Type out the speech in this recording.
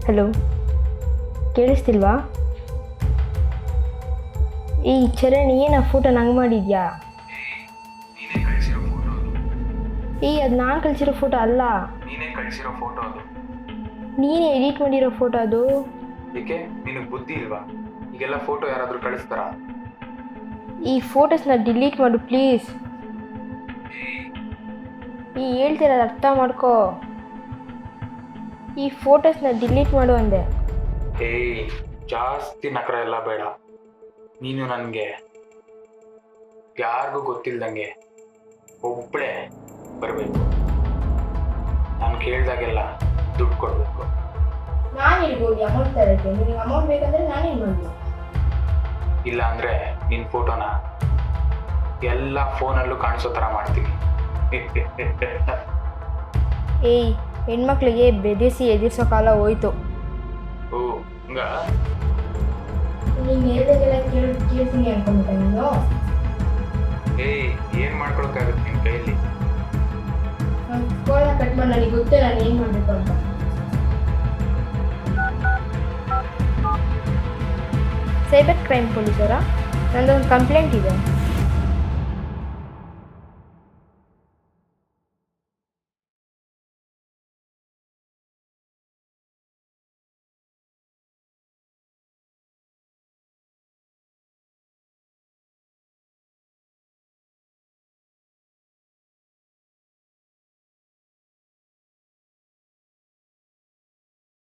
Hello, ಕೇಳಿಸ್ತಿಲ್ವಾ? ಈ ಚರಣ್ ಏನು ಆ ಫೋಟೋ ನಂಗೆ ಮಾಡಿದ್ಯಾ? ನೀನೇ ಕಳಿಸಿರೋ ಫೋಟೋ ಅದು. ಅದು ನಾನು ಕಳಿಸಿರೋ ಫೋಟೋ ಅಲ್ಲ, ನೀನೇ ಕಳಿಸಿರೋ ಫೋಟೋ ಅದು. ನೀನೇ ಎಡಿಟ್ ಮಾಡಿರೋ ಫೋಟೋ ಅದು. ಏಕೆ ನಿನಗೆ ಬುದ್ಧಿ ಇಲ್ವಾ? ಈಗೆಲ್ಲ ಫೋಟೋ ಯಾರಾದರೂ ಕಳಿಸ್ತಾರಾ? ಈ ಫೋಟೋಸ್ನ ಡಿಲೀಟ್ ಮಾಡು ಪ್ಲೀಸ್. ಹೇಳ್ತಿರೋದು ಅರ್ಥ ಮಾಡ್ಕೋ. ಈ ಫೋಟೋಸ್ನ ಡಿಲೀಟ್ ಮಾಡು ಅಂದೆ. ಜಾಸ್ತಿ ನಕರ ಎಲ್ಲ ಬೇಡ. ನೀನು ನನಗೆ ಯಾರಿಗೂ ಗೊತ್ತಿಲ್ದಂಗೆ ಒಬ್ಬಳೇ ಬರಬೇಕು. ನಾನು ಕೇಳಿದಾಗೆಲ್ಲ ದುಡ್ಡು ಕೊಡಬೇಕು. ನಾನು ಹೇಳ್ಬೋದು ಅಮೌಂಟ್ ತರೋಕ್ಕೆ. ನಿನಗೆ ಅಮೌಂಟ್ ಬೇಕಂದ್ರೆ ನಾನೇನು ಮಾಡಲಿ? ಇಲ್ಲ ಅಂದರೆ ನಿನ್ನ ಫೋಟೋನ ಎಲ್ಲ ಫೋನಲ್ಲೂ ಕಾಣಿಸೋ ಥರ ಮಾಡ್ತೀನಿ. ಹೆಣ್ಮಕ್ಳಿಗೆ ಬೆದರಿಸಿ ಎದುರಿಸೋ ಕಾಲ ಹೋಯ್ತು. ಓ ಹಂಗ? ನೀನು ಹೇಳ್ದಾಗೆಲ್ಲ ಕೇಳ್ತೀನಿ ಅನ್ಕೊಂಬಿಟ್ಟ ನೀನು? ಏನು ಮಾಡ್ಕೊಳಕ್ಕಾಗುತ್ತೆ ನಿನ್ನ ಕೈಯಲ್ಲಿ? ಫೋನ್ನ ಕಟ್ ಮಾಡಿ, ನನಗೆ ಗೊತ್ತೇ ನಾನು ಏನು ಮಾಡಬೇಕು ಅಂತ. ಸೈಬರ್ ಕ್ರೈಮ್ ಪೊಲೀಸರ, ನಂದೊಂದು ಕಂಪ್ಲೇಂಟ್ ಇದೆ.